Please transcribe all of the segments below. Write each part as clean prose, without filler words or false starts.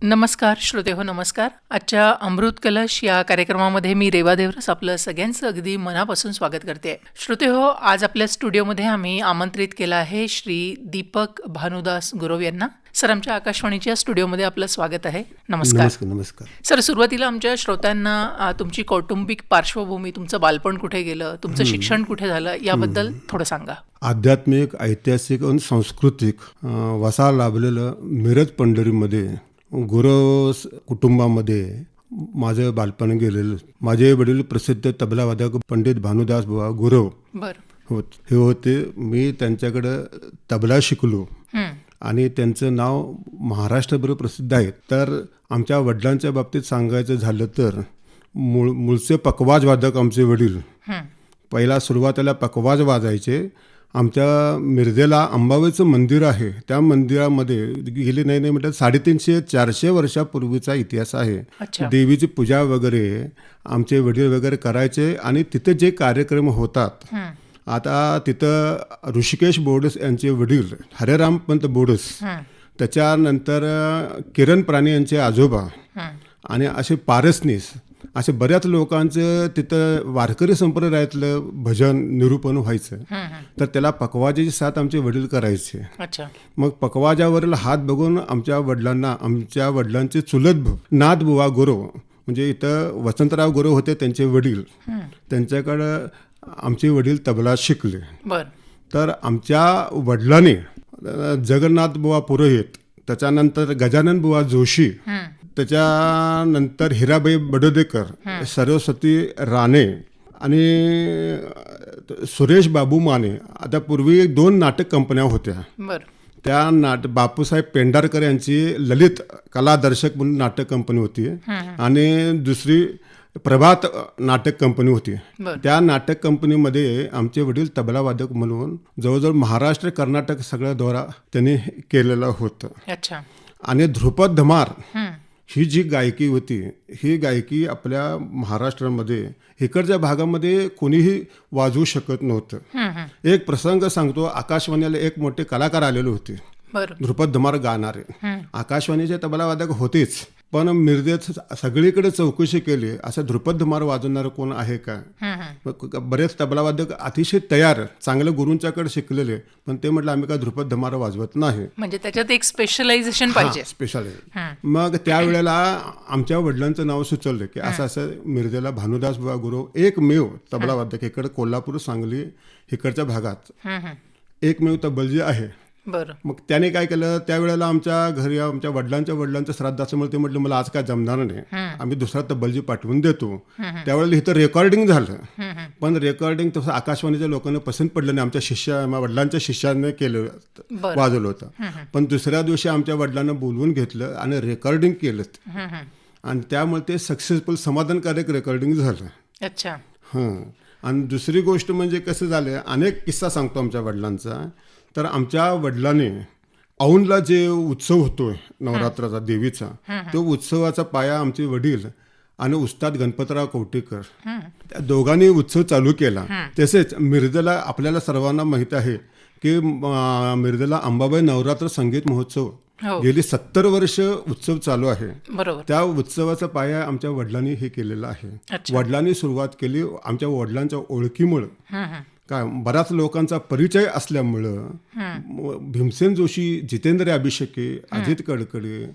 नमस्कार श्रोते हो, नमस्कार. आजच्या अमृत कलश या कार्यक्रमामध्ये मी रेवा देवरस आपलं सगळ्यांचं अगदी मनापासून स्वागत करते. श्रोते हो, आज आपल्या स्टुडिओमध्ये आम्ही आमंत्रित केलं आहे श्री दीपक भानुदास गुरव यांना. सर, आमच्या आकाशवाणीच्या स्टुडिओमध्ये आपलं स्वागत आहे. नमस्कार. नमस्कार. सर, सुरुवातीला आमच्या श्रोत्यांना तुमची कौटुंबिक पार्श्वभूमी, तुमचं बालपण कुठे गेलं, तुमचं शिक्षण कुठे झालं याबद्दल थोडं सांगा. आध्यात्मिक, ऐतिहासिक आणि सांस्कृतिक वसा लाभलेलं मिरज पंढरीमध्ये गुरव कुटुंबामध्ये माझं बालपण गेलेलं. माझे वडील प्रसिद्ध तबलावादक पंडित भानुदास बुवा गुरव हे होते. मी त्यांच्याकडं तबला शिकलो आणि त्यांचं नाव महाराष्ट्रभर प्रसिद्ध आहे. तर आमच्या वडिलांच्या बाबतीत सांगायचं झालं तर मूळचे पकवाज वादक आमचे वडील. पहिला सुरुवातीला पकवाज वाजायचे. आमच्या मिरजेला अंबाबाईचं मंदिर आहे, त्या मंदिरामध्ये गेली नाही म्हटलं 350-400 वर्षापूर्वीचा इतिहास आहे. देवीची पूजा वगैरे आमचे वडील वगैरे करायचे आणि तिथे जे कार्यक्रम होतात, आता तिथं ऋषिकेश बोडस यांचे वडील हरेरामपंत बोडस, त्याच्यानंतर किरण प्राणी यांचे आजोबा आणि असे पारसनीस, असे बऱ्याच लोकांचं तिथं वारकरी संप्रदायातलं भजन निरूपण व्हायचं. तर त्याला पकवाजाची साथ आमचे वडील करायचे. मग पकवाजावरील हात बघून आमच्या वडिलांचे चुलत नाथबुवा गुरव, म्हणजे इथं वसंतराव गुरव होते त्यांचे वडील, त्यांच्याकडं आमचे वडील तबला शिकले. तर आमच्या वडिलांनी जगन्नाथ बुवा पुरोहित, त्याच्यानंतर गजानन बुवा जोशी, त्याच्यानंतर हिराबाई बडोदेकर, सरस्वती राणे आणि सुरेश बाबू माने, आता पूर्वी 2 नाटक कंपन्या होत्या. त्या बापूसाहेब पेंढारकर यांची ललित कलादर्शक म्हणून नाटक कंपनी होती आणि दुसरी प्रभात नाटक कंपनी होती. त्या नाटक कंपनीमध्ये आमचे वडील तबलावादक म्हणून जवळजवळ महाराष्ट्र, कर्नाटक सगळ्या दौरा त्यांनी केलेला होता. आणि ध्रुपद धमार ही जी गायकी होती, ही गायकी आपल्या महाराष्ट्रामध्ये इकडच्या भागामध्ये कोणीही वाजवू शकत नव्हतं. एक प्रसंग सांगतो. आकाशवाणीला एक मोठे कलाकार आलेले होते, ध्रुपद धमार गाणारे. आकाशवाणीचे तबलावादक होतेच, पण मिरजेत सगळीकडे चौकशी केली, असं ध्रुपद धमार वाजवणारं कोण आहे का. बरेच तबलावादक अतिशय तयार, चांगल्या गुरूंच्याकडे शिकलेले, पण ते म्हटलं आम्ही काय ध्रुपद धमार वाजवत नाही, म्हणजे त्याच्यात एक स्पेशलायझेशन पाहिजे. मग त्यावेळेला आमच्या वडिलांचं नाव सुचवलं की असं मिरजेला भानुदास बुवा गुरव एकमेव तबलावादक इकडे कोल्हापूर, सांगली इकडच्या भागात एकमेव तबलजी आहे. मग त्याने काय केलं, त्यावेळेला आमच्या घरी आमच्या वडिलांच्या श्राद्ध असल्यामुळे ते म्हटलं मला आज काय जमणार नाही, आम्ही दुसरा तबलजी पाठवून देतो. त्यावेळेला इथं रेकॉर्डिंग झालं, पण रेकॉर्डिंग तसं आकाशवाणीच्या लोकांना पसंत पडलं नाही. वडिलांच्या शिष्याने केलं, वाजवलं होतं. पण दुसऱ्या दिवशी आमच्या वडिलांना बोलवून घेतलं आणि रेकॉर्डिंग केलं आणि त्यामुळे ते सक्सेसफुल, समाधानकारक रेकॉर्डिंग झालं. आणि दुसरी गोष्ट म्हणजे कसं झालं, अनेक किस्सा सांगतो आमच्या वडिलांचा. तर आमच्या वडिलांनी औंधला जे उत्सव होतोय नवरात्राचा देवीचा, तो उत्सवाचा पाया आमचे वडील आणि उस्ताद गणपतराव कवटेकर, त्या दोघांनी उत्सव चालू केला. तसेच मिरजेला आपल्याला सर्वांना माहिती आहे की मिरजेला अंबाबाई नवरात्र संगीत महोत्सव गेली 70 वर्ष उत्सव चालू आहे. त्या उत्सवाचा पाया आमच्या वडिलांनी हे केलेला आहे. वडिलांनी सुरुवात केली. आमच्या वडिलांच्या ओळखीमुळं, काय बऱ्याच लोकांचा परिचय असल्यामुळं भीमसेन जोशी, जितेंद्र अभिषेकी, अजित कडकडे,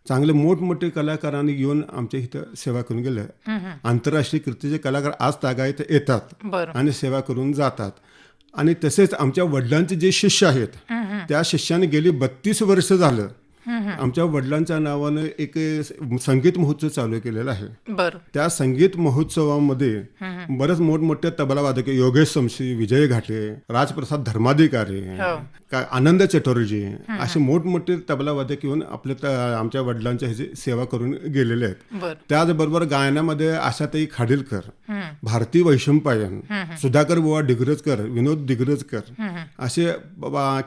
चांगले मोठमोठे कलाकारांनी येऊन आमच्या इथं सेवा करून गेले. आंतरराष्ट्रीय कीर्तीचे कलाकार आज तागायत येतात आणि सेवा करून जातात. आणि तसेच आमच्या वडिलांचे जे शिष्य आहेत, त्या शिष्याने गेली 32 वर्ष झालं आमच्या वडिलांच्या नावानं एक संगीत महोत्सव चालू केलेला आहे. त्या संगीत महोत्सवामध्ये बरेच मोठमोठे तबलावादक, योगेश समशी, विजय घाटे, राजप्रसाद धर्माधिकारी, आनंद चटर्जी, असे मोठमोठे तबलावादक येऊन आमच्या वडिलांच्या ह्याची सेवा करून गेलेले आहेत. त्याचबरोबर गायनामध्ये आशाताई खाडीलकर, भारती वैशंपायन, सुधाकर बुवा डिग्रजकर, विनोद डिग्रजकर, असे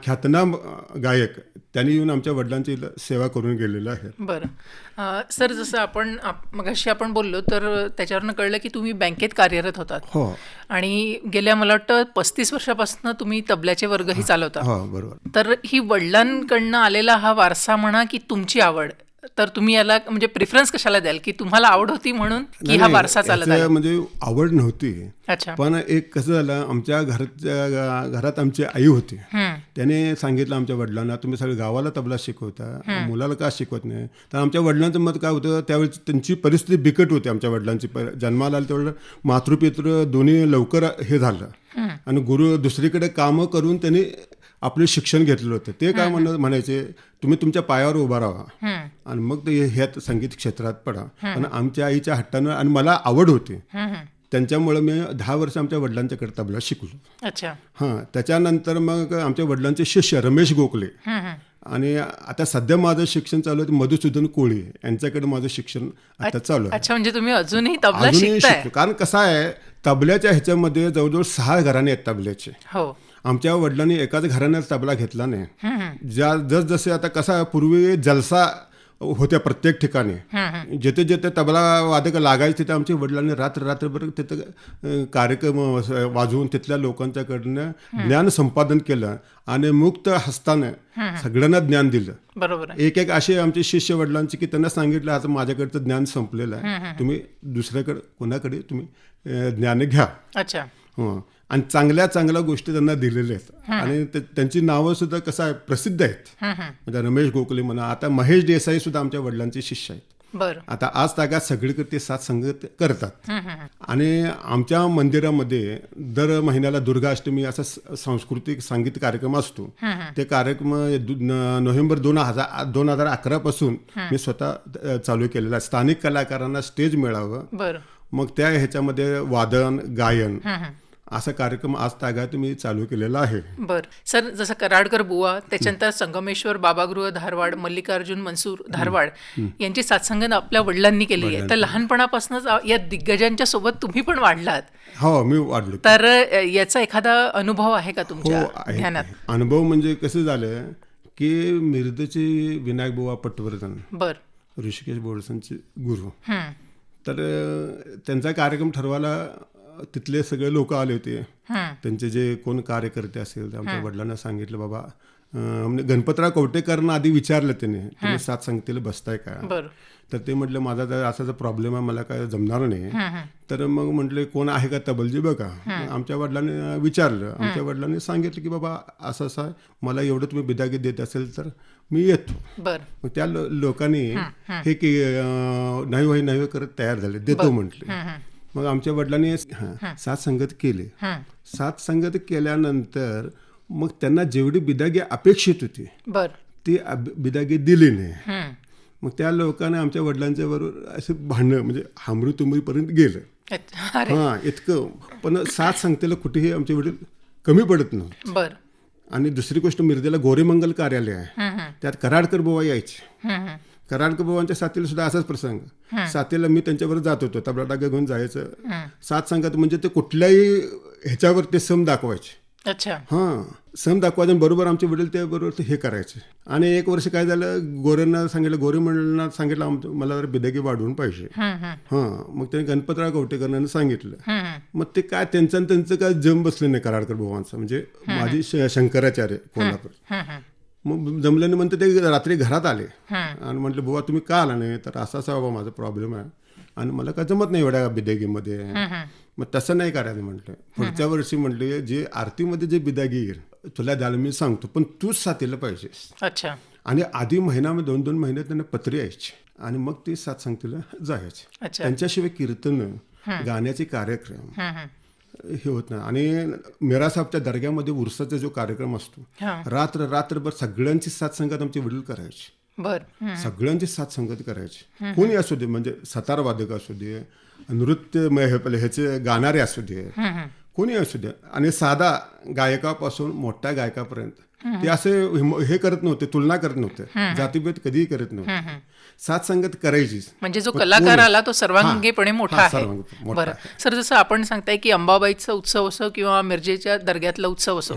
ख्यातनाम गायक त्यांनी येऊन आमच्या वडिलांची सेवा करून गेलेलं आहे. सर, जसं मगाशी आपण बोललो तर त्याच्यावरनं कळलं की तुम्ही बँकेत कार्यरत होतात आणि गेल्या मला वाटतं 35 वर्षापासून तुम्ही तबल्याचे वर्गही चालवता. बरोबर. तर ही वडिलांकडनं आलेला हा वारसा म्हणा की तुमची आवड, तर तुम्ही याला म्हणजे प्रिफरन्स कशाला द्याल, की तुम्हाला आवड होती म्हणून, की हा वारसा चालत याचं आला? म्हणजे आवड नव्हती, अच्छा. पण एक कसं झालं, आमच्या घरात आमची आई होती. त्याने सांगितलं आमच्या वडिलांना, तुम्ही सगळं गावाला तबला शिकवता, मुलाला का शिकवत नाही? तर आमच्या वडिलांचं मत काय होतं, त्यावेळी त्यांची परिस्थिती बिकट होती. आमच्या वडिलांची जन्माला आलं त्यावेळेला मातृपितृ दोन्ही लवकर हे झालं आणि गुरु दुसरीकडे कामं करून त्यांनी आपले शिक्षण घेतलेलं होतं. ते काय म्हणायचे, तुम्ही तुमच्या पायावर उभा राहा आणि मग ते ह्यात संगीत क्षेत्रात पडा. पण आमच्या आईच्या हट्टानं आणि मला आवड होती, त्यांच्यामुळे मी 10 वर्ष आमच्या वडिलांच्याकडे तबला शिकलो. अच्छा. हां, त्याच्यानंतर मग आमच्या वडिलांचे शिष्य रमेश गोखले आणि आता सध्या माझं शिक्षण चालू आहे मधुसूदन कोळी यांच्याकडे माझं शिक्षण आता चालू आहे. अच्छा, म्हणजे तुम्ही अजूनही तबला अजूनही शिकताय? शिकतो, कारण कसं आहे, तबल्याच्या ह्याच्यामध्ये जवळजवळ 6 घराणे आहेत तबल्याचे. हो. आमच्या वडिलांनी एकाच घराण्यात तबला घेतला नाही. जसे आता कसा पूर्वी जलसा होत्या प्रत्येक ठिकाणी, जिथे जिथे तबला वादक लागायचे तिथे आमच्या वडिलांनी रात्रभर तिथं कार्यक्रम वाजवून तिथल्या लोकांच्याकडनं ज्ञान संपादन केलं आणि मुक्त हस्तानं सगळ्यांना ज्ञान दिलं. बरोबर. एक असे आमचे शिष्य वडिलांचे की त्यांना सांगितलं, आता माझ्याकडचं ज्ञान संपलेलं आहे, तुम्ही दुसऱ्याकडे कोणाकडे तुम्ही ज्ञान घ्या. अच्छा. आणि चांगल्या गोष्टी त्यांना दिलेल्या आहेत आणि त्यांची नावं सुद्धा कसं आहे प्रसिद्ध आहेत. म्हणजे रमेश गोखले म्हणा, आता महेश देसाई सुद्धा आमच्या वडिलांचे शिष्य आहेत. बरं. आता आज तागात सगळीकडे ते साथ संगत करतात. आणि आमच्या मंदिरामध्ये दर महिन्याला दुर्गाष्टमी असा सांस्कृतिक संगीत कार्यक्रम असतो. ते कार्यक्रम नोव्हेंबर 2011 पासून मी स्वतः चालू केलेला आहे. स्थानिक कलाकारांना स्टेज मिळावं, मग त्या ह्याच्यामध्ये वादन गायन असा कार्यक्रम आज तागात मी चालू केलेला आहे. बरं सर, जसं कराडकर बुवा, त्याच्यानंतर संगमेश्वर बाबागृह धारवाड, मल्लिकार्जुन मनसूर धारवाड यांची साथसंगत आपल्या वडिलांनी केली आहे. तर लहानपणापासूनच या दिग्गजांच्या सोबत तुम्ही पण वाढलात. हो, मी वाढलो. तर याचा एखादा अनुभव आहे का तुमच्या ध्यानात? अनुभव म्हणजे कसं झालं की मिरजेचे विनायक बुवा पटवर्धन, ऋषिकेश बोरसनचे गुरु, तर त्यांचा कार्यक्रम ठरवायला तिथले सगळे लोक आले होते. त्यांचे जे कोण कार्यकर्ते असेल, आमच्या वडिलांना सांगितलं, बाबा गणपतराव कवटेकरांना आधी विचारलं त्याने, तुम्ही साथ संगतीला बसताय का? तर ते म्हटलं, माझा तर असाच प्रॉब्लेम आहे, मला काय जमणार नाही. तर मग म्हटले, कोण आहे का तबलजी बघा. आमच्या वडिलांनी विचारलं, आमच्या वडिलांनी सांगितलं की बाबा असं असं आहे, मला एवढं तुम्ही बिदागी देत असेल तर मी येतो. मग त्या लोकांनी हे की नाही करत तयार झाले, देतो म्हटले. मग आमच्या वडिलांनी साथ संगत केली. साथ संगत केल्यानंतर मग त्यांना जेवढी बिदागी अपेक्षित होती ती बिदागी दिली नाही. मग त्या लोकांना आमच्या वडिलांच्या बरोबर असं भांडणं, म्हणजे हमरी-तुमरीपर्यंत गेलं. हां, इतकं. पण साथ संगतीला कुठेही आमचे वडील कमी पडत नव्हते. आणि दुसरी गोष्ट, मिरजेला गोरेमंगल कार्यालय आहे, त्यात कराडकर बुवा यायचे. कराडकर बुवांच्या साथीला सुद्धा असाच प्रसंग. साथीला मी त्यांच्याबरोबर जात होतो, तबला डागा घेऊन जायचं. साथ संगत म्हणजे ते कुठल्याही ह्याच्यावर ते सम दाखवायचे. हां, सम दाखवायचे, बरोबर आमचे वडील त्या बरोबर हे करायचे. आणि एक वर्ष काय झालं, गोरेंना सांगितलं, गोरे मंडळांना सांगितलं, मला जरा बिदागी वाढवून पाहिजे. हां, मग त्यांनी गणपतराव कवटेकरांना सांगितलं. मग ते काय त्यांचं काय जम बसले नाही कराडकर बुवांचं, म्हणजे माझी शंकराचार्य कोल्हापूर. मग जमल्याने म्हणते ते रात्री घरात आले आणि म्हटलं, बुवा तुम्ही का आला नाही? तर असा बाबा माझा प्रॉब्लेम आहे आणि मला काय जमत नाही एवढ्या बिदागीमध्ये. मग तसं नाही करायचं म्हटलं. पुढच्या वर्षी म्हटले, जे आरतीमध्ये जे बिदागी येईल तुला द्यायला मी सांगतो, पण तूच साथीला पाहिजेस. आणि आधी महिन्यामध्ये 2-2 महिने त्यांना पत्रे यायची आणि मग ते साथ संगतीला जायचे. त्यांच्याशिवाय कीर्तन, गाण्याचे कार्यक्रम हे होत नाही. आणि मेरासाहेबच्या दर्ग्यामध्ये उरसाचा जो कार्यक्रम असतो, रात्रभर सगळ्यांची साथ संगत आमचे वडील करायचे. सगळ्यांची साथ संगत करायची. कोणी असू दे, म्हणजे सतार वादक असू दे, नृत्य ह्याचे गाणारे असू दे, कोणी असू दे. आणि साधा गायकापासून मोठ्या गायकापर्यंत ते असे हे करत नव्हते, तुलना करत नव्हते, जातीभेद कधीही करत नव्हते. साथ संगत करायची. म्हणजे जो कलाकार आला तो सर्वांगीपणे मोठा आहे. बरं सर, जसं आपण सांगताय की अंबाबाईचा उत्सव असो किंवा मिरजेच्या दर्ग्यातला उत्सव असो,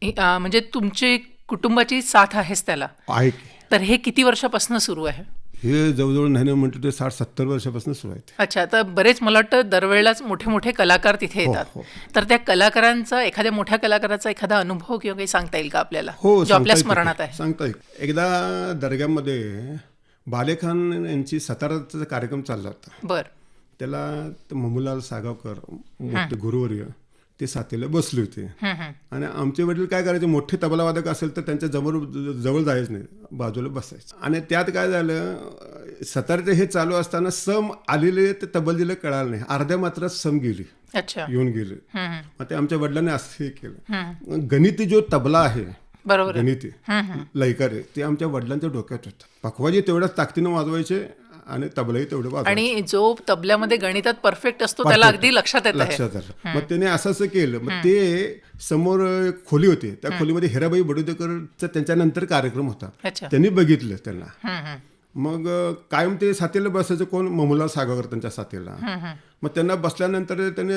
म्हणजे तुमची कुटुंबाची साथ आहेच त्याला आहे. तर हे किती वर्षापासून सुरू आहे? हे जवळजवळ नाही म्हटलं ते 60-70 वर्षापासून सुरू आहे. अच्छा, तर बरेच मला वाटतं दरवेळेलाच मोठे कलाकार तिथे येतात. तर त्या कलाकारांचा, एखाद्या मोठ्या कलाकाराचा एखादा अनुभव किंवा काही सांगता येईल का आपल्याला, जो आपल्या स्मरणात आहे? सांगता येईल. एकदा दर्ग्यामध्ये बालेखान यांची साताराचा कार्यक्रम चालला होता. बर. त्याला ममूलाल सागावकर मोठे गुरुवर्य ते साथीला बसले होते. आणि आमचे वडील काय करायचे, मोठे तबलावादक असेल तर त्यांच्या जवळ जायचं नाही, बाजूला बसायचं. आणि त्यात काय झालं, साताऱ्याचे हे चालू असताना सम आलेले ते तबलजीला कळालं नाही, अर्ध्या मात्रात सम गेली, अच्छा, येऊन गेले. मग ते आमच्या वडिलांनी असं हे केलं. गणिती जो तबला आहे, बरोबर, गणिती लयकार आहे, ते आमच्या वडिलांच्या डोक्यात होतं. पखवाजी तेवढ्याच ताकदीनं वाजवायचे आणि तबलाही तेवढं वाजवायचे. आणि जो तबल्यामध्ये गणितात परफेक्ट असतो त्याला अगदी लक्षात येतं. मग त्याने असं केलं. मग ते समोर खोली होती, त्या खोलीमध्ये हिराबाई बडोदेकरचा त्यांच्यानंतर कार्यक्रम होता. त्यांनी बघितलं त्यांना. मग कायम ते साथीला बसायचं, कोण, ममूलाल सागावकर त्यांच्या साथीला. मग त्यांना बसल्यानंतर त्याने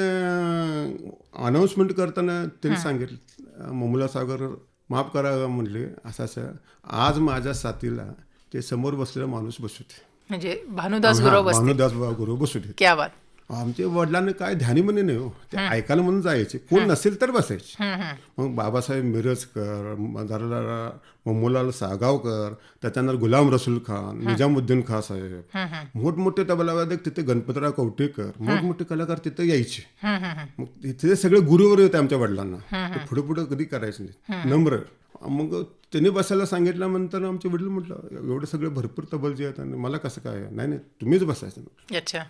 अनाऊन्समेंट करताना त्यांनी सांगितलं, ममूलाल सागावकर माफ करा म्हणले, असं आज माझ्या साथीला ते समोर बसलेला माणूस बसवते, म्हणजे भानुदास गुरु बसवते. क्या बात. आमच्या वडिलांना काय ध्यानी म्हणे नाही हो, ते ऐकायला म्हणून जायचे, कोण नसेल तर बसायचे. मग बाबासाहेब मिरजकर, ममूलाल सागावकर, त्याच्यानंतर गुलाम रसूल खान, निजामुद्दीन खान साहेब, मोठमोठे तबलावादक तिथे, गणपतराव कवटेकर, मोठमोठे कलाकार तिथे यायचे. मग तिथे सगळे गुरुवर होते आमच्या वडिलांना, पुढे पुढे कधी करायचं नाही, नम्र. मग त्यांनी बसायला सांगितल्यानंतर आमचे वडील म्हटलं, एवढे सगळे भरपूर तबलजी आहेत आणि मला कसं काय, नाही तुम्हीच बसायचं. अच्छा.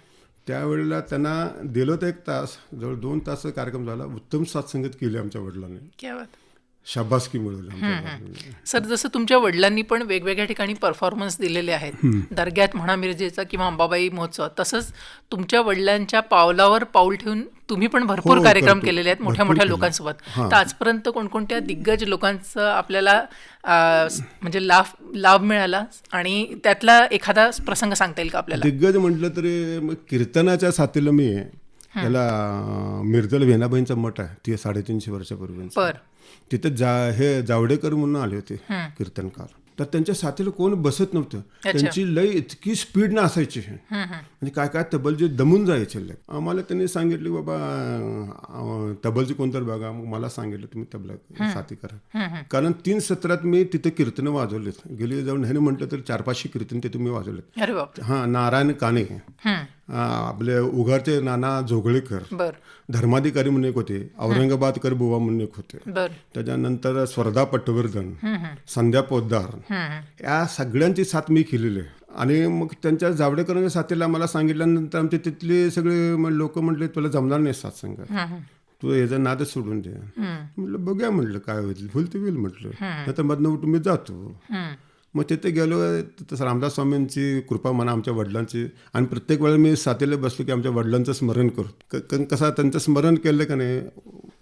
त्यावेळेला त्यांना दिलं तर 1 तास, जवळ 2 तास कार्यक्रम झाला. उत्तम साथसंगत केली आमच्या वडिलांनी, क्या बात. शाबासकी मिळवली. सर, जसं तुमच्या वडिलांनी पण वेगवेगळ्या ठिकाणी परफॉर्मन्स दिलेले आहेत, दर्ग्यात म्हणा मिरजेचा किंवा अंबाबाई महोत्सव, तसंच तुमच्या वडिलांच्या पावलावर पाऊल ठेवून तुम्ही पण भरपूर कार्यक्रम केलेले आहेत मोठ्या मोठ्या लोकांसोबत. तर आजपर्यंत कोणकोणत्या दिग्गज लोकांचं आपल्याला म्हणजे लाभ मिळाला आणि त्यातला एखादा प्रसंग सांगता येईल का आपल्याला? दिग्गज म्हटलं तरी मग कीर्तनाच्या साथीला मी याला मिर्जल वेणाबाईंचा मठ आहे, ती 350 वर्षापूर्वी. तिथे हे जावडेकर म्हणून आले होते कीर्तनकार. तर त्यांच्या साथीला कोण बसत नव्हतं, त्यांची लय इतकी स्पीड न असायची, म्हणजे काय काय तबलजी दमून जायचे. आम्हाला त्यांनी सांगितले, बाबा तबलजी कोणतर बघा. मग मला सांगितलं, तुम्ही तबला साथी करा. कारण 3 सत्रात मी तिथे कीर्तन वाजवलेत, गेली जाऊन ह्याने म्हटलं तर 400-500 कीर्तन तिथे मी वाजवलेत. नारायण काणे, आपले उघारचे नाना जोगळेकर, धर्माधिकारी म्हणून एक होते, औरंगाबादकर बुवा म्हणून एक होते, त्याच्यानंतर स्वर्धा पटवर्धन, संध्या पोद्दार, या सगळ्यांची साथ मी केलेली आहे. आणि मग त्यांच्या जावडेकरांच्या साथीला मला सांगितल्यानंतर आमचे तिथले सगळे लोक म्हटले, तुला जमणार नाही साथसंग, तू याचा नादच सोडून दे. म्हटलं बघूया, म्हटलं काय होईल, भूल ते होईल म्हटलं, नाही तर मधनं उठून मी जातो. मग तिथे गेलो, तसं रामदास स्वामींची कृपा म्हणा, आमच्या वडिलांची. आणि प्रत्येक वेळेला मी साथीला बसलो की आमच्या वडिलांचं स्मरण करतो. कसं त्यांचं स्मरण केलं का नाही,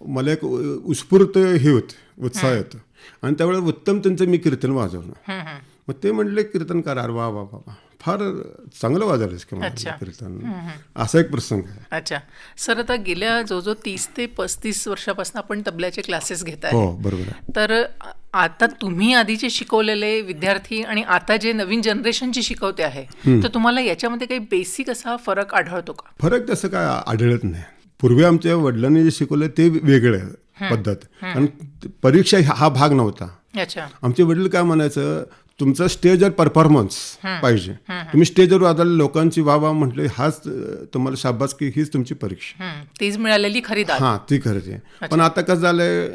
मला एक उत्स्फूर्त हे होतं, उत्साह येतो. आणि त्यावेळेला उत्तम त्यांचं मी कीर्तन वाजवलं. मग ते म्हटले कीर्तनकार, अरे वा वा वा, फार चांगलं वाजवलंस की कीर्तन. असा एक प्रसंग आहे. अच्छा सर, आता गेल्या जवळजवळ 30 ते 35 वर्षापासून आपण तबल्याचे क्लासेस घेताय. हो, बरोबर आहे. तर आता तुम्ही आधीचे शिकवलेले विद्यार्थी आणि आता जे नवीन जनरेशनची शिकवते आहे, तर तुम्हाला याच्यामध्ये काही बेसिक असा फरक आढळतो का? फरक तसं काय आढळत नाही. पूर्वी आमच्या वडिलांनी जे शिकवलं ते वेगळं पद्धत, आणि परीक्षा हा भाग नव्हता. अच्छा. आमचे वडील काय म्हणायचं, तुमचा स्टेजवर परफॉर्मन्स पाहिजे. तुम्ही स्टेजवर वाजवले, लोकांची वाह म्हटले, हाच तुम्हाला शाबास की हीच तुमची परीक्षा, तीच मिळालेली खरी दाद. हां, ती खरंच आहे. पण आता कसं झालंय,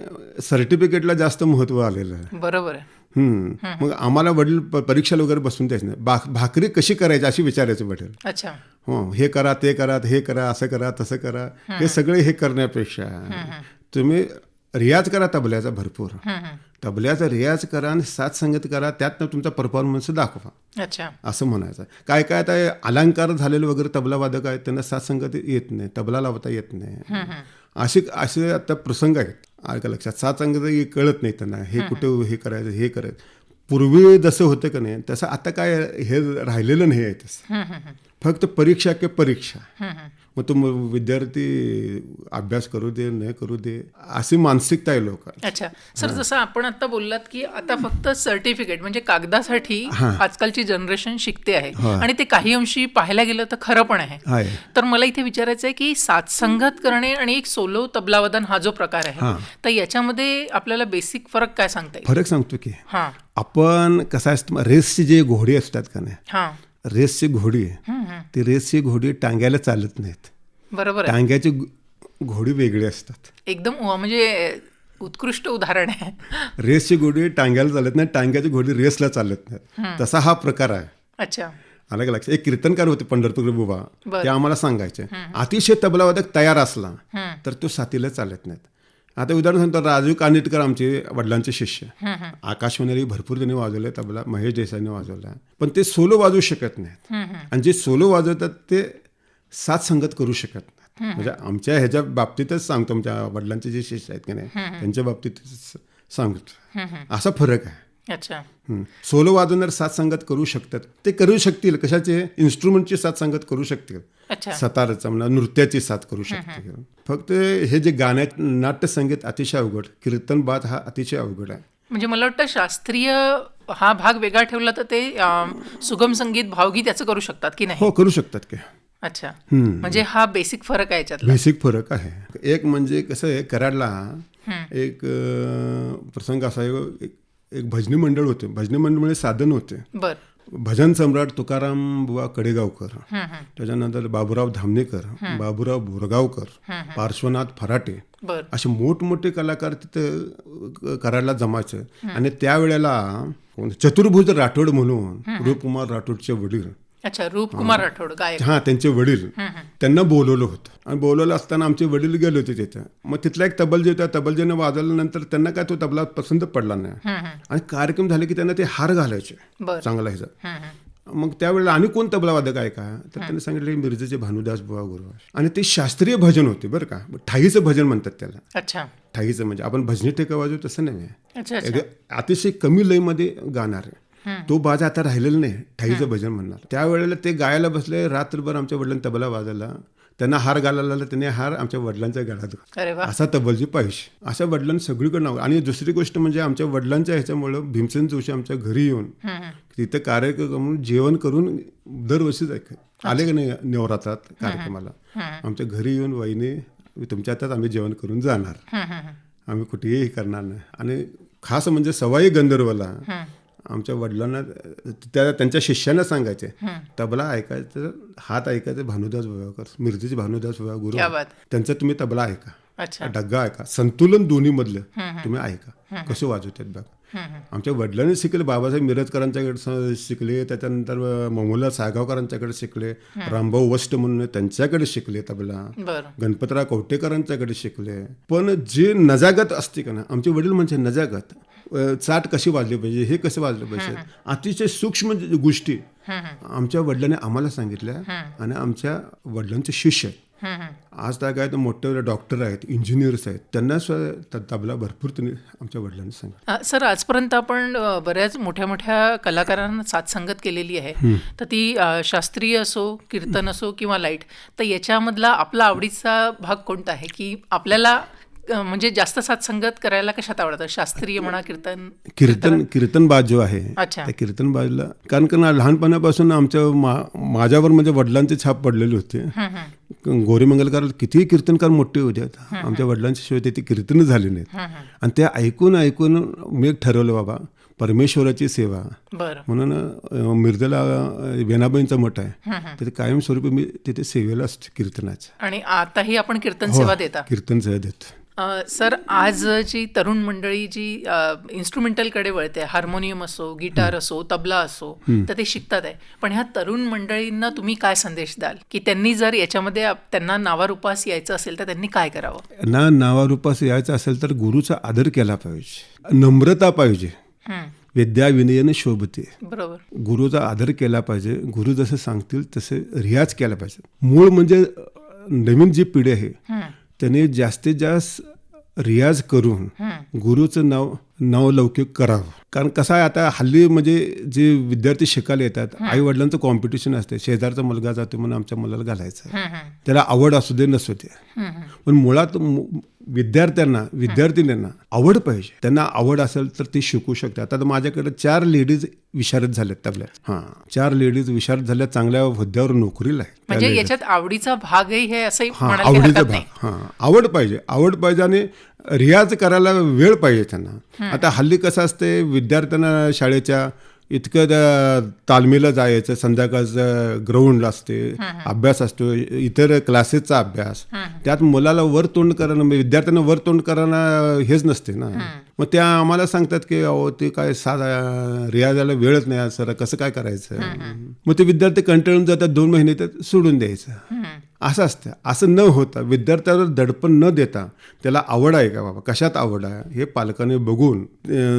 सर्टिफिकेटला जास्त महत्व आलेलं आहे. बरोबर आहे. मग आम्हाला वडील परीक्षा वगैरे बसून द्यायचं नाही, भाकरी कशी करायची अशी विचारायचं वडील. अच्छा. हो, हे करा, ते करा, हे करा, असं करा, तसं करा. हे सगळे हे करण्यापेक्षा तुम्ही रियाज करा तबल्याचा भरपूर. तबल्याचा रियाज करा आणि साथसंगत करा, त्यातनं तुमचा परफॉर्मन्स दाखवा. अच्छा. असं म्हणायचं. काय काय आता अलंकार झालेले वगैरे तबला वादक आहेत, त्यांना साथसंगत येत नाही, तबला लावता येत नाही. असे आता प्रसंग आहेत. ऐका लक्षात, साथसंगत कळत नाही त्यांना, हे कुठं हे करायचं, हे करायचं. पूर्वी जसं होतं का नाही, तसं आता काय हे राहिलेलं नाही आहे. तसं फक्त परीक्षा की परीक्षा, मग तो विद्यार्थी अभ्यास करू दे नाही करू दे अशी मानसिकता आहे लोक. अच्छा सर, जसं आपण आता बोललात की आता फक्त सर्टिफिकेट म्हणजे कागदासाठी आजकालची जनरेशन शिकते आहे आणि ते काही अंशी पाहायला गेलं तर खरं पण आहे. तर मला इथे विचारायचं आहे की साथसंगत करणे आणि एक सोलो तबलावादन हा जो प्रकार आहे तर याच्यामध्ये आपल्याला बेसिक फरक काय सांगता येईल? फरक सांगतो की आपण कसं असतं, रेसची जे घोडी असतात का नाही, रेसची घोडी ती रेसची घोडी टांग्याला चालत नाहीत. बरोबर आहे. टांग्याची घोडी वेगळी असतात. एकदम म्हणजे उत्कृष्ट उदाहरण आहे. रेसची घोडी टांग्याला चालत नाही, टांग्याची घोडी रेसला चालत नाही, तसा हा प्रकार आहे. अच्छा. अलग लक्ष. एक कीर्तनकार होते पंढरपूर बुवा, ते आम्हाला सांगायचे अतिशय तबलावादक तयार असला तर तो साथीला चालत नाहीत. आता उदाहरण सांगतो, राजू कानिटकर आमचे वडिलांचे शिष्य, आकाशवाणीला भरपूर त्यांनी वाजवले तबला, महेश देसाईंनी वाजवला, पण ते सोलो वाजवू शकत नाहीत. आणि जे सोलो वाजवतात ते साथ संगत करू शकत नाहीत. म्हणजे आमच्या ह्याच्या बाबतीतच सांगतो, आमच्या वडिलांचे जे शिष्य आहेत की नाही त्यांच्या बाबतीतच सांगतो, असा फरक आहे. अच्छा. सोलो वाजवणार साथ संगत करू शकतात, ते करू शकतील. कशाचे? इन्स्ट्रुमेंटची साथ संगत करू शकतील. सतारचा म्हणा, नृत्याची साथ करू शकतील. फक्त हे जे गाण्यात नाट्यसंगीत अतिशय अवघड, कीर्तनबाद हा अतिशय अवघड आहे. म्हणजे मला वाटतं शास्त्रीय हा भाग वेगळा ठेवला तर ते सुगम संगीत भावगीत याचं करू शकतात की नाही? हो, करू शकतात की. अच्छा. म्हणजे हा बेसिक फरक आहे याच्यातला. बेसिक फरक आहे. एक म्हणजे कसं आहे, कराडला एक प्रसंग असा आहे, एक भजनी मंडळ होते. भजनी मंडळ म्हणजे साधन होते. भजन सम्राट तुकाराम बुवा कडेगावकर, त्याच्यानंतर बाबूराव धामणेकर, बाबूराव बोरगावकर, पार्श्वनाथ फराटे, असे मोठमोठे कलाकार तिथं कराडला जमायचे. आणि त्यावेळेला चतुर्भुज राठोड म्हणून रूपकुमार राठोडचे वडील, अच्छा, रूपकुमार राठोड गायक, त्यांचे वडील, त्यांना बोलवलं होतं. आणि बोलवलं असताना आमचे वडील गेले होते तिथं. मग तिथला एक तबलजी होता, तबलजीने वाजवल्यानंतर त्यांना काय तो तबला पसंत पडला नाही. आणि कार्यक्रम झाले की त्यांना ते हार घालायचे चांगला ह्याचा. मग त्यावेळेला आणि कोण तबला वादक आहे का, तर त्यांनी सांगितलं मिरजेचे भानुदास बुवा गुरुवा. आणि ते शास्त्रीय भजन होते बरं का, ठाईचं भजन म्हणतात त्याला. अच्छा. ठाईचं म्हणजे आपण भजनी टेका वाजवू तसं नाही, अतिशय कमी लयमध्ये गाणार आहे. तो बाजा आता राहिलेला नाही, ठाईचं भजन म्हणणार. त्यावेळेला ते गायला बसले, रात्रभर आमच्या वडिलांनी तबला वाजवला. त्यांना हार घालायला, त्यांनी हार आमच्या वडिलांच्या गळ्यात, असा तबलजी पाहिजे. अशा वडिलांनी सगळीकडे नाव. आणि दुसरी गोष्ट म्हणजे आमच्या वडिलांच्या ह्याच्यामुळं भीमसेन जोशी आमच्या घरी येऊन तिथे कार्यक्रम जेवण करून दरवर्षीच आले की नाही नवरात्रात कार्यक्रमाला, आमच्या घरी येऊन वहिनी तुमच्या हातात आम्ही जेवण करून जाणार, आम्ही कुठेही करणार नाही. आणि खास म्हणजे सवाई गंधर्वला आमच्या वडिलांना त्यांच्या शिष्यांना सांगायचे, तबला ऐकायचं, हात ऐकायचं भानुदास बुवा, मिरजेचे भानुदास बुवा गुरु, त्यांचा तुम्ही तबला ऐका, डग्गा ऐका, संतुलन दोन्ही मधलं तुम्ही ऐका, कसं वाजवतात बघ. आमच्या वडिलांनी शिकले, बाबासाहेब मिरजकरांच्याकडे शिकले, त्याच्यानंतर मोमोला सायगावकरांच्याकडे शिकले, रामभाऊ वस्ट म्हणून त्यांच्याकडे शिकले तबला, गणपतराव कवटेकरांच्याकडे शिकले. पण जे नजागत असते का ना, आमचे वडील म्हणजे नजागत, चाट कशी वाजली पाहिजे, हे कसं वाजलं पाहिजे, अतिशय सूक्ष्म गोष्टी आमच्या वडिलांनी आम्हाला सांगितल्या. आणि आमच्या वडिलांचे शिष्य आज त्या काय तर मोठे डॉक्टर आहेत, इंजिनियर्स आहेत, त्यांना तबला भरपूर त्यांनी आमच्या वडिलांनी सांगितलं. सर, आजपर्यंत आपण बऱ्याच मोठ्या मोठ्या कलाकारांना साथसंगत केलेली आहे, तर ती शास्त्रीय असो, कीर्तन असो किंवा लाईट, तर याच्यामधला आपला आवडीचा भाग कोणता आहे की आपल्याला म्हणजे जास्त साथसंगत करायला कशात आवडतं? शास्त्रीय म्हणा, कीर्तनबाज जो आहे त्या कीर्तनबाजला, कारण का लहानपणापासून माझ्यावर म्हणजे वडिलांची छाप पडलेली होती. गौरीमंगलकार कितीही कीर्तनकार मोठे होते, आमच्या वडिलांच्या शिवाय ते कीर्तन झाले नाहीत. आणि ते ऐकून मी ठरवलं बाबा परमेश्वराची सेवा म्हणून मिरजेला वेणाबाईंचा मठ आहे, तिथे कायमस्वरूपी मी तिथे सेवेला असते कीर्तनाच्या. आणि आताही आपण कीर्तन सेवा देता? कीर्तन सेवा देतो. सर, आजची तरुण मंडळी जी इन्स्ट्रुमेंटलकडे वळते, हार्मोनियम असो, गिटार असो, तबला असो, तर ते शिकतात आहे. पण ह्या तरुण मंडळींना तुम्ही काय संदेश द्याल की त्यांनी जर याच्यामध्ये त्यांना नावारूपास यायचं असेल तर त्यांनी काय करावं? नावारूपास यायचं असेल तर गुरुचा आदर केला पाहिजे, नम्रता पाहिजे, विद्या विनयने शोभते. बरोबर. गुरुचा आदर केला पाहिजे, गुरु जसं सांगतील तसे रियाज केला पाहिजे. मूळ म्हणजे नवीन जी पिढी आहे त्याने जास्तीत जास्त रियाज करून गुरुचं नाव नावलौकिक करावं. कारण कसं आहे, आता हल्ली म्हणजे जे विद्यार्थी शिकायला येतात, आई वडिलांचं कॉम्पिटिशन असते. शेजारचा मुलगा जातो म्हणून आमच्या मुलाला घालायचं, त्याला आवड असू दे नसू दे. पण मुळात विद्यार्थिनींना आवड पाहिजे. त्यांना आवड असेल तर ते शिकू शकतात. आता माझ्याकडे 4 लेडीज विशारद झाल्यात तबल्यात. 4 लेडीज विशारद झाल्या, चांगल्या हुद्द्यावर नोकरीला आहे. म्हणजे याच्यात आवडीचा भागही हे असंही म्हणायला काही आवडीचा हरकत भाग. नाही. आवड पाहिजे आणि रियाज करायला वेळ पाहिजे त्यांना. आता हल्ली कसं असते, विद्यार्थ्यांना शाळेच्या इतकं तालमीला जायचं, संध्याकाळचं ग्राउंड असते, अभ्यास असतो, इतर क्लासेसचा अभ्यास, त्यात मुलाला वर तोंड करणं, विद्यार्थ्यांना वर तोंड करणं हेच नसते ना. मग त्या आम्हाला सांगतात की अहो ते काय साधा रियाजाला वेळच नाही सर, कसं काय करायचं. मग ते विद्यार्थी कंटाळून जातात, 2 महिने तर सोडून द्यायचं. असं असतं. असं न होता विद्यार्थ्यावर दडपण न देता त्याला आवड आहे का बाबा, कशात आवड आहे हे पालकांनी बघून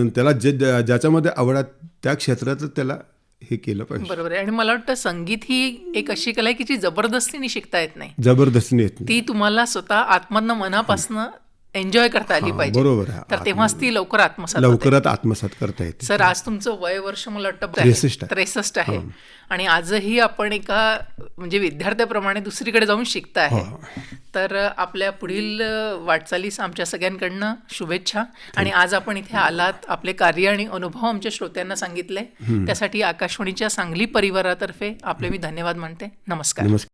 त्याला ज्याच्यामध्ये आवड आहे त्या क्षेत्रात त्याला हे केलं पाहिजे. बरोबर आहे. आणि मला वाटतं संगीत ही एक अशी कला आहे की जी जबरदस्तीने शिकता येत नाही. जबरदस्तीने येत नाही. ती तुम्हाला स्वतः आत्मधनं मनापासनं एन्जॉय करता आली पाहिजे. बरोबर आहे. तर तेव्हाच ती लवकर आत्मसात होते. लवकरात आत्मसात करता येते. सर, आज तुमचं वय वर्ष मला वाटतं 63 आहे. आणि आजही आपण एका म्हणजे विद्यार्थ्याप्रमाणे दुसरीकडे जाऊन शिकता आहे. तर आपल्या पुढील वाटचालीस आमच्या सगळ्यांकडनं शुभेच्छा. आणि आज आपण इथे आलात, आपले कार्य आणि अनुभव आमच्या श्रोत्यांना सांगितले, त्यासाठी आकाशवाणीच्या सांगली परिवारातर्फे आपले मी धन्यवाद मानते. नमस्कार.